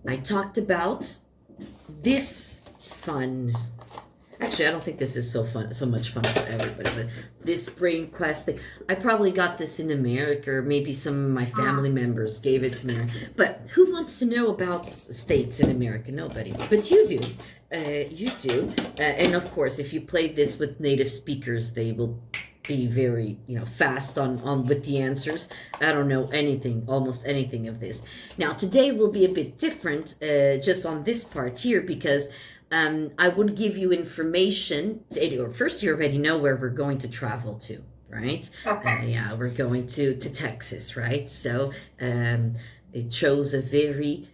I talked about this fun. Actually, I don't think this is so much fun for everybody, but this brain quest thing. I probably got this in America, or maybe some of my family members gave it to me. But who wants to know about states in America? Nobody. But you do. You do. And of course, if you played this with native speakers, they will be very, fast on with the answers. I don't know anything, almost anything of this. Now, today will be a bit different, just on this part here, because I would give you information. First, you already know where we're going to travel to, right? Okay. Yeah, we're going to Texas, right? So it chose a very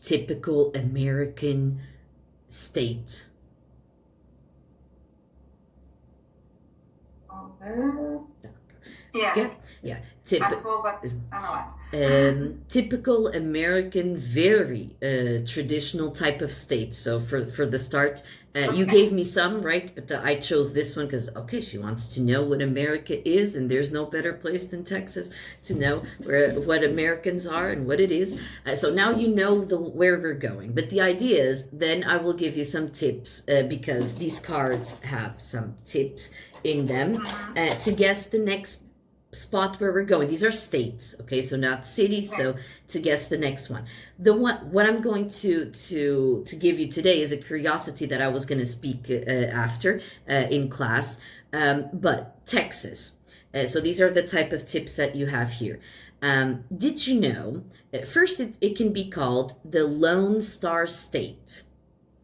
typical American state. Yes. Yeah. I saw, but I know what. Typical American, very traditional type of state. So for the start, you gave me some, right? But I chose this one because, okay, she wants to know what America is, and there's no better place than Texas to know what Americans are and what it is. So now you know where we're going. But the idea is, then I will give you some tips because these cards have some tips in them to guess the next spot where we're going. These are states, okay, so not cities. So to guess the next one, what I'm going to give you today is a curiosity that I was going to speak after in class, but Texas. So these are the type of tips that you have here. Did you know? First, it can be called the Lone Star State.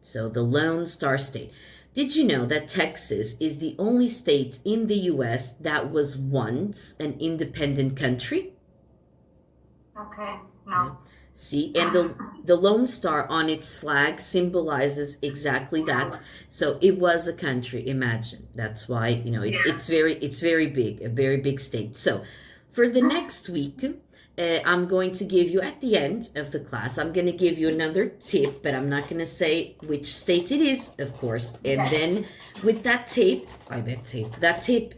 So the Lone Star State. Did you know that Texas is the only state in the U.S. that was once an independent country? Okay. No. See, and the Lone Star on its flag symbolizes exactly that. So it was a country. Imagine. That's why it's very big, a very big state. So for the next week, I'm going to give you at the end of the class, I'm going to give you another tip, but I'm not going to say which state it is, of course. And then with that tip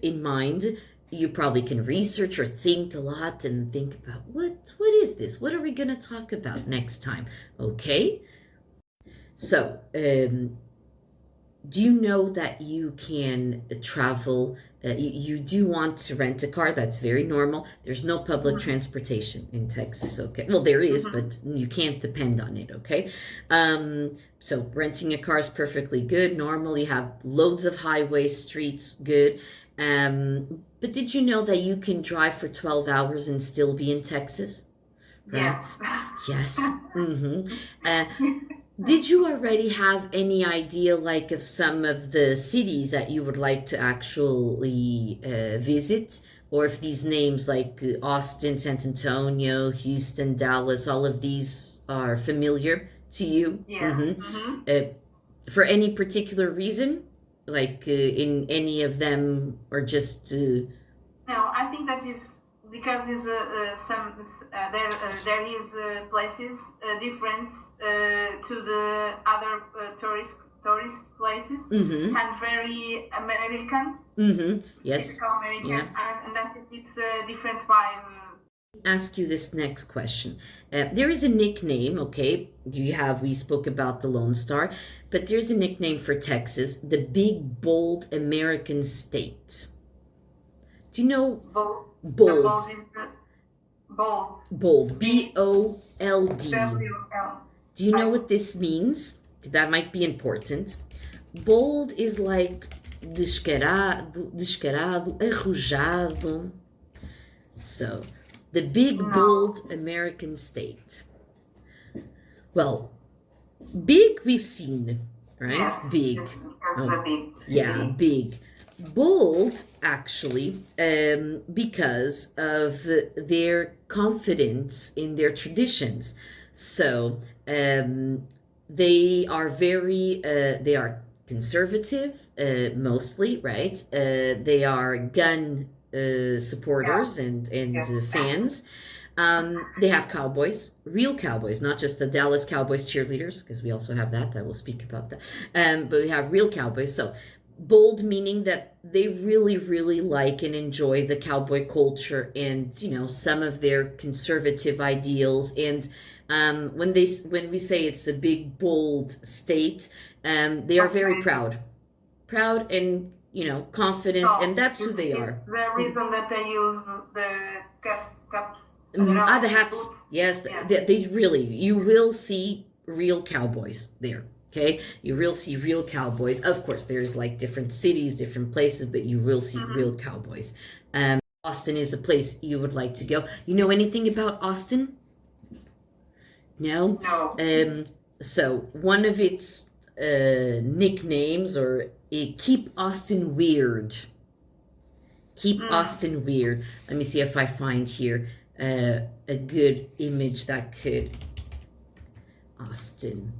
in mind, you probably can research or think a lot and think about what is this? What are we going to talk about next time? Okay? So, do you know that you can travel? You do want to rent a car. That's very normal. There's no public transportation in Texas, okay? Well, there is, but you can't depend on it, okay? So renting a car is perfectly good. Normal. You have loads of highways, streets, good. But did you know that you can drive for 12 hours and still be in Texas? Right? Yes. Yes. Did you already have any idea, like, of some of the cities that you would like to actually visit? Or if these names like Austin, San Antonio, Houston, Dallas, all of these are familiar to you? Yes. For any particular reason? Like in any of them, or just... No, I think that is because is some there is places different to the other tourist places and very American. Yes. Typical American, Yeah. and I think it's different by. Ask you this next question. There is a nickname, okay? We spoke about the Lone Star, but there's a nickname for Texas, the Big Bold American State. Do you know? Bold. Bold. The bold is the bold. Bold. B-O-L-D. W-L. Do you know what this means? That might be important. Bold is like descarado, arrojado. So, the big, bold American state. Well, big we've seen, right? Yes, Big. because the big city. Yeah, big. Bold, actually, because of their confidence in their traditions. So, they are they are conservative, mostly, right? They are gun supporters and fans. They have cowboys, real cowboys, not just the Dallas Cowboys cheerleaders, because we also have that. I will speak about that. But we have real cowboys. So bold meaning that they really, really like and enjoy the cowboy culture and, you know, some of their conservative ideals. And when we say it's a big, bold state, they are very Okay. proud and, you know, confident, and So that's who it's they are. the reason that they use the caps, The hats. boots. Yes, Yes. they really, you will see real cowboys there. Okay, you will see real cowboys. Of course, there's like different cities, different places, but you will see real cowboys. Austin is a place you would like to go. You know anything about Austin? No. No. So one of its nicknames, or keep Austin weird. Keep Austin weird. Let me see if I find here a good image that could Austin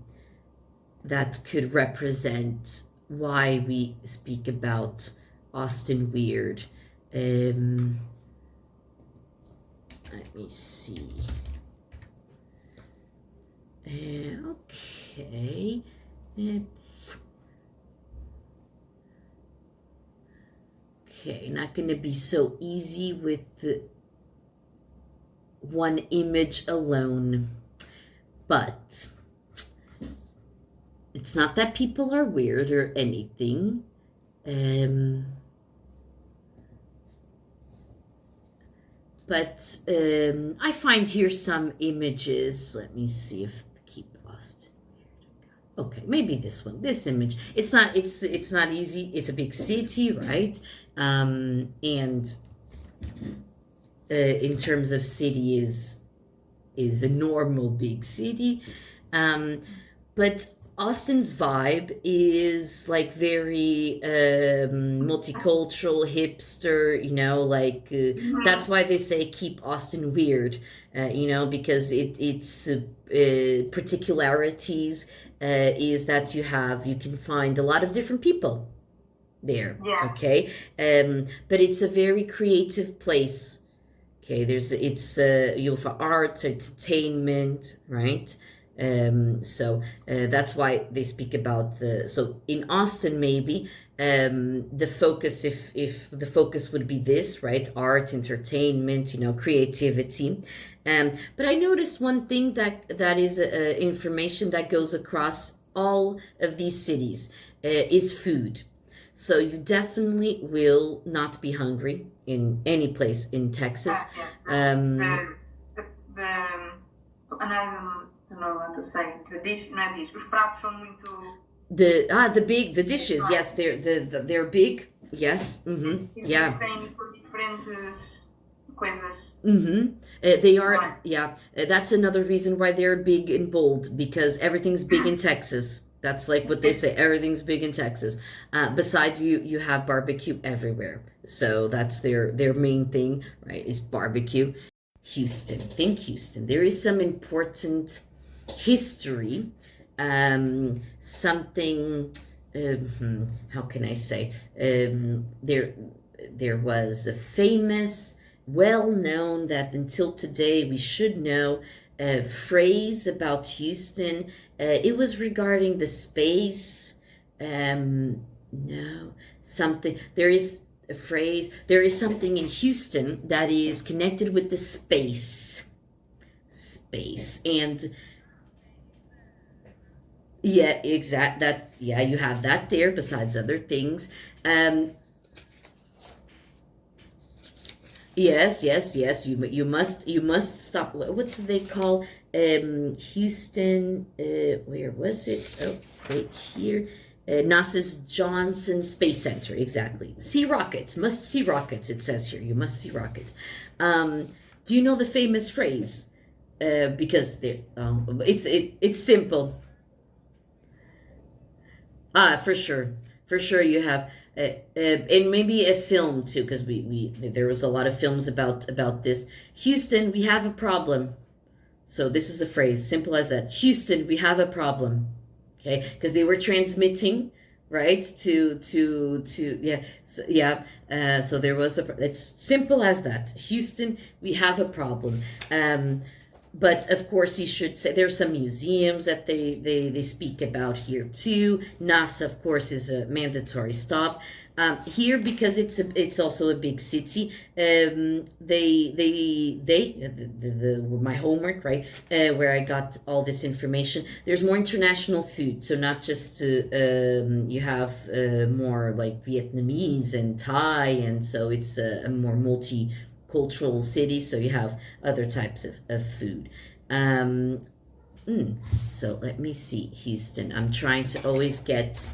that could represent why we speak about Austin weird. Let me see. Okay. Okay, not going to be so easy with the one image alone. But it's not that people are weird or anything. But I find here some images. Let me see if keep Austin. Okay, maybe this one, this image. It's not easy. It's a big city, right? And in terms of city is a normal big city. But Austin's vibe is like very multicultural, hipster, you know, like that's why they say keep Austin weird, you know, because it's particularities is that you can find a lot of different people there. Yeah. Okay. But it's a very creative place. Okay, you'll find arts, entertainment, right? So that's why they speak about so in Austin maybe the focus, if the focus would be this, right? Art, entertainment, you know, creativity. But I noticed one thing that is information that goes across all of these cities is food. So you definitely will not be hungry in any place in Texas. And I don't know what to say. The dish, não é dish. Os pratos são muito. The dishes, yes, they're big. Yes. Yeah. Existem por diferentes coisas. They are, yeah. That's another reason why they're big and bold, because everything's big in Texas. That's like what they say. Everything's big in Texas. Besides, you have barbecue everywhere. So that's their main thing, right? Is barbecue. Houston. Think Houston. There is some important history. Something. How can I say? There was a famous, well known, that until today we should know, phrase about Houston. It was regarding the space. No, something. There is a phrase. There is something in Houston that is connected with the space. Space. And yeah, exact that. Yeah, you have that there besides other things. Yes. You must stop. What do they call Houston? Where was it? Oh, right here. NASA's Johnson Space Center. Exactly. See rockets. Must see rockets. It says here. You must see rockets. Do you know the famous phrase? Because it's simple. For sure you have. And maybe a film too, because there was a lot of films about this. Houston, we have a problem. So this is the phrase, simple as that. Houston, we have a problem. Okay, because they were transmitting, right? To yeah, so, yeah. So there was it's simple as that. Houston, we have a problem. But of course, you should say there's some museums that they speak about here too. NASA, of course, is a mandatory stop. Here, because it's also a big city. My homework, right, where I got all this information. There's more international food, so not just you have more like Vietnamese and Thai, and so it's a more multicultural city. So you have other types of food. Um, so let me see, Houston. I'm trying to always get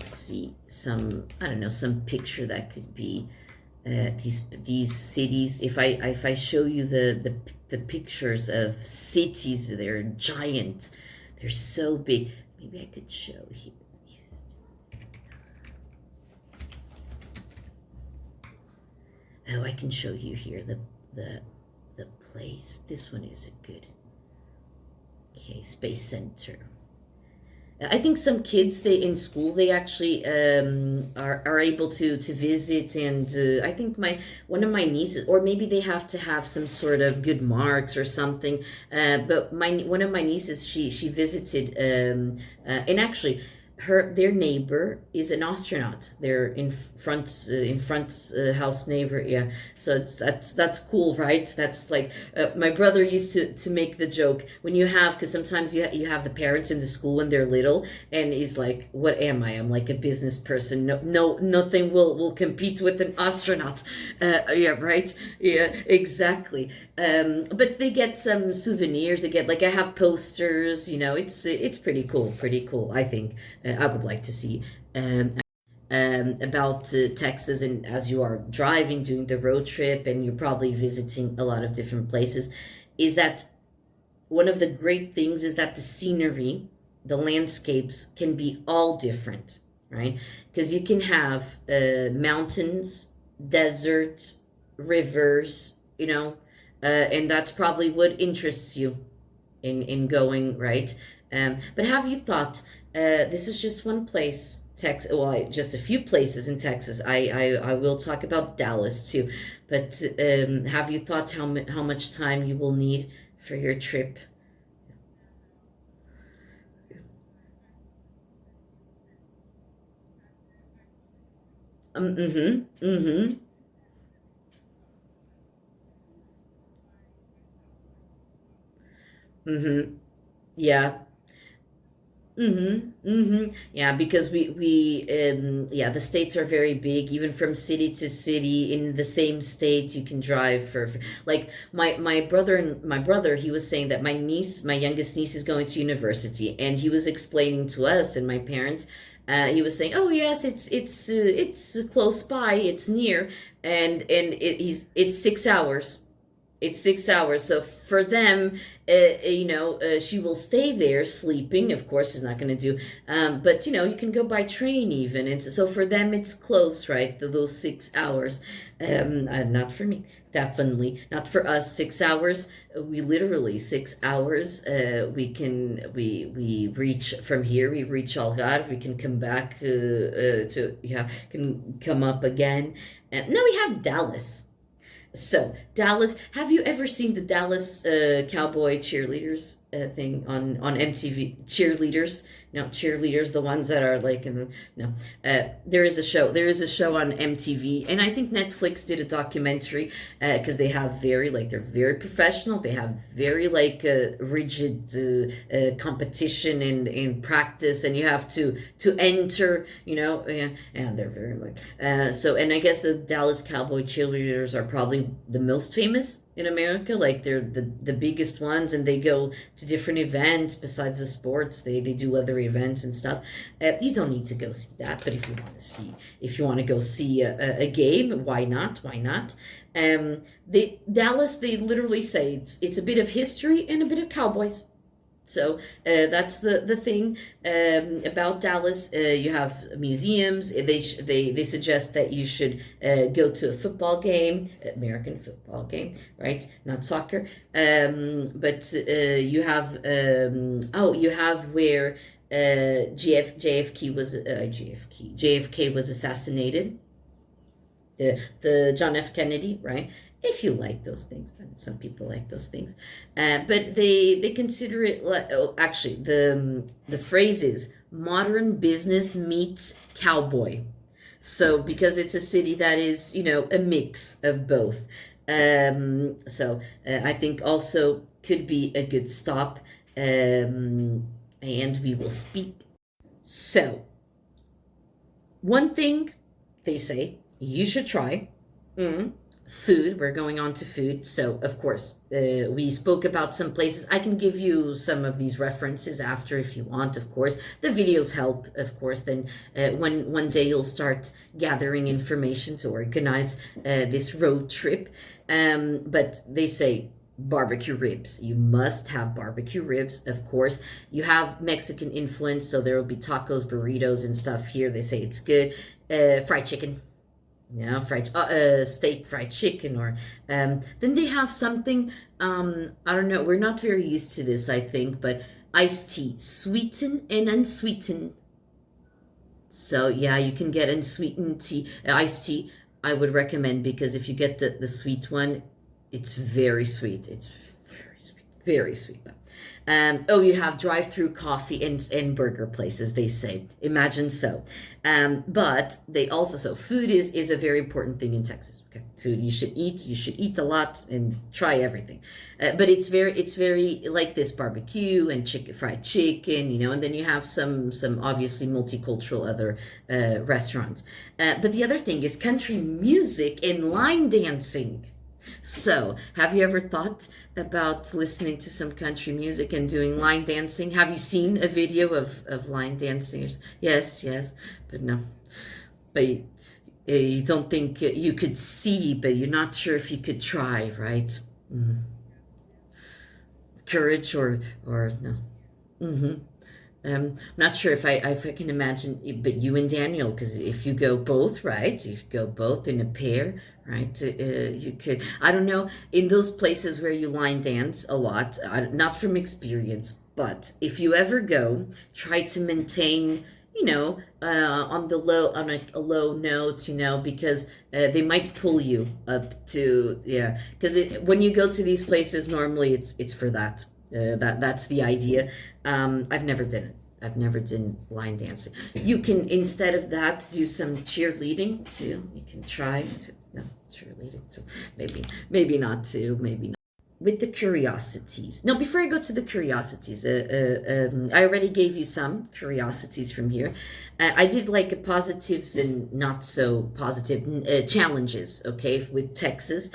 see some, I don't know, some picture that could be these cities. If I show you the pictures of cities, they're giant. They're so big. Maybe I could show here. Oh, I can show you here the place. This one is good. Okay, Space Center. I think some kids they in school they actually are able to visit, and I think my one of my nieces, or maybe they have to have some sort of good marks or something. But my one of my nieces she visited, and actually their neighbor is an astronaut. They're in front house neighbor. Yeah, so that's cool, right? That's like my brother used to make the joke when you have, because sometimes you have the parents in the school when they're little, and he's like, what am I? I'm like a business person. No, nothing will compete with an astronaut. Yeah, right. Yeah, exactly. But they get some souvenirs. They get, like, I have posters. It's pretty cool. Pretty cool, I think. I would like to see about Texas, and as you are driving, doing the road trip, and you're probably visiting a lot of different places, is that one of the great things is that the scenery, the landscapes can be all different, right? Because you can have mountains, desert, rivers, and that's probably what interests you in going, right? But have you thought, this is just one place, Texas. Well, just a few places in Texas. I will talk about Dallas too. But have you thought how much time you will need for your trip? Mm-hmm. Mm-hmm. Mm-hmm. Yeah. Mm-hmm. Mm-hmm. Yeah, because yeah, the states are very big. Even from city to city in the same state, you can drive for like my brother. He was saying that my youngest niece, is going to university, and he was explaining to us and my parents. He was saying, "Oh yes, it's close by. It's near, it's 6 hours." It's 6 hours. So for them, she will stay there sleeping. Of course, she's not going to do, but you can go by train even. And so for them, it's close, right? Those 6 hours. Not for me, definitely not for us. 6 hours. We literally 6 hours. We reach from here. We reach Algarve. We can come back to, yeah. Can come up again. And now we have Dallas. So, Dallas, have you ever seen the Dallas cowboy cheerleaders thing on MTV? Cheerleaders? No, cheerleaders, the ones that are like in the, no. There is a show. There is a show on MTV, and I think Netflix did a documentary because they have they're very professional. They have very like rigid competition and practice, and you have to enter. And they're very like so. And I guess the Dallas Cowboy cheerleaders are probably the most famous in America. Like they're the biggest ones, and they go to different events besides the sports. They do other events and stuff. You don't need to go see that, but if you want to go see a game, why not? Why not? Dallas, they literally say it's a bit of history and a bit of cowboys. So that's the thing about Dallas. You have museums. They suggest that you should go to a football game, American football game, right? Not soccer. But you have where JFK was assassinated, the John F. Kennedy, right? if you like those things. Some people like those things, but they consider it like, oh, actually the phrase is modern business meets cowboy. So because it's a city that is, a mix of both. I think also could be a good stop. And we will speak. So one thing they say you should try. Mm, food. We're going on to food. So, of course, we spoke about some places. I can give you some of these references after if you want, of course. The videos help, of course. Then, when one day you'll start gathering information to organize this road trip. But they say barbecue ribs. You must have barbecue ribs, of course. You have Mexican influence, so there will be tacos, burritos, and stuff here. They say it's good. Fried chicken, fried steak, fried chicken, or then they have something. I don't know. We're not very used to this, I think, but iced tea, sweetened and unsweetened. So yeah, you can get unsweetened tea, iced tea. I would recommend because if you get the sweet one, it's very sweet. It's very sweet, very sweet. Oh, you have drive-through coffee and burger places, they say. Imagine so. But they also, so food is a very important thing in Texas. Okay, food you should eat. You should eat a lot and try everything. But it's very like this barbecue and fried chicken, and then you have some obviously multicultural other restaurants. But the other thing is country music and line dancing. So, have you ever thought about listening to some country music and doing line dancing? Have you seen a video of line dancers? Yes, yes, but no. But you don't think you could see, but you're not sure if you could try, right? Mm-hmm. Courage or no. Mm-hmm. I'm not sure if I can imagine, but you and Daniel, because if you go both, right? If you go both in a pair, right? You could. I don't know in those places where you line dance a lot, not from experience, but if you ever go, try to maintain, on the low on a low note, because they might pull you up to because when you go to these places, normally it's for that. That's the idea. I've never done it. I've never done line dancing. You can instead of that do some cheerleading too. You can try to, no cheerleading. So maybe not too. Maybe not. With the curiosities. No, before I go to the curiosities, I already gave you some curiosities from here. I did like positives and not so positive challenges, okay, with Texas.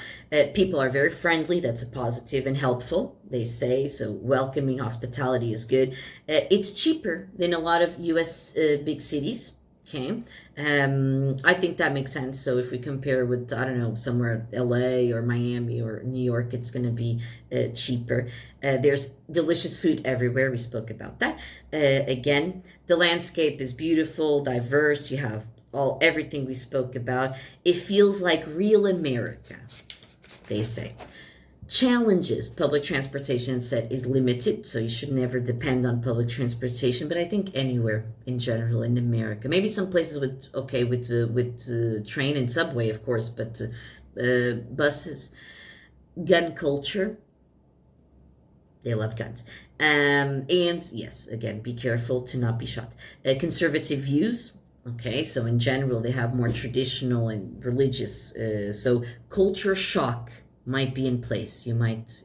People are very friendly. That's a positive and helpful, they say. So welcoming hospitality is good. It's cheaper than a lot of U.S. Big cities. Okay. I think that makes sense. So if we compare with, I don't know, somewhere LA or Miami or New York, it's going to be cheaper. There's delicious food everywhere. We spoke about that. Again, the landscape is beautiful, diverse. You have everything we spoke about. It feels like real America, they say. Challenges: public transportation said is limited, so you should never depend on public transportation, but I think anywhere in general in America, maybe some places with train and subway, of course, but buses. Gun culture, they love guns. And yes, again, be careful to not be shot. Conservative views. Okay, so in general, they have more traditional and religious. So culture shock might be in place. You might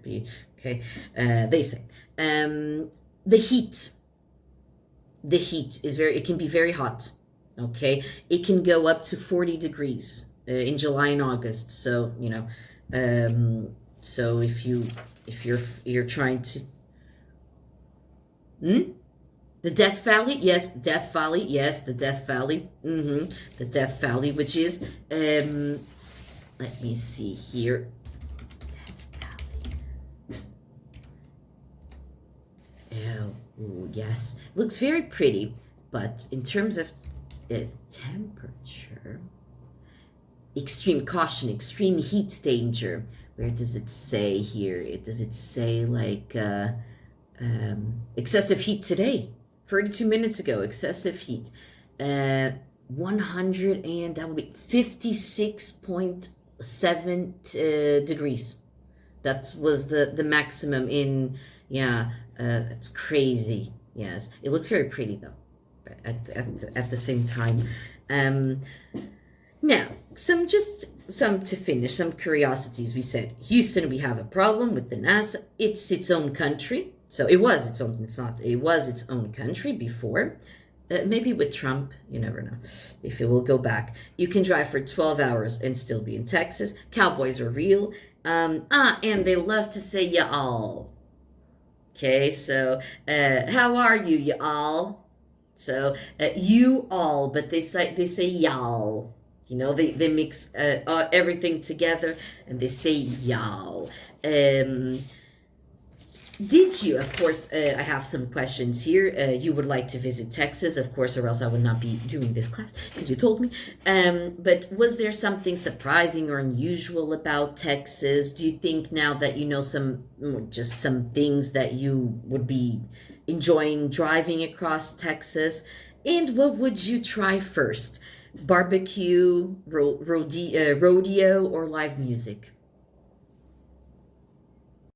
be okay. They say the heat. The heat is it can be very hot. Okay, it can go up to 40 degrees in July and August. So so if you're trying to, the Death Valley, yes, Death Valley, yes, the Death Valley, the Death Valley, which is let me see here. Oh, ooh, yes. Looks very pretty, but in terms of temperature, extreme caution, extreme heat danger. Where does it say here? Does it say like excessive heat today? 32 minutes ago, excessive heat. 100 and that would be 56 degrees. That was the maximum in, yeah, it's crazy. Yes, it looks very pretty though, at the same time. Um, Now, some to finish, some curiosities. We said Houston, we have a problem with the NASA. It's its own country. So it was its own, it's not, it was its own country before. Maybe with Trump, you never know if it will go back. You can drive for 12 hours and still be in Texas. Cowboys are real. And they love to say y'all. Okay, so how are you, y'all? So you all, but they say y'all. You know, they mix everything together and they say y'all. Um, did you, of course, I have some questions here. You would like to visit Texas, of course, or else I would not be doing this class because you told me. But was there something surprising or unusual about Texas? Do you think now that you know just some things that you would be enjoying driving across Texas? And what would you try first? Barbecue, rodeo, or live music?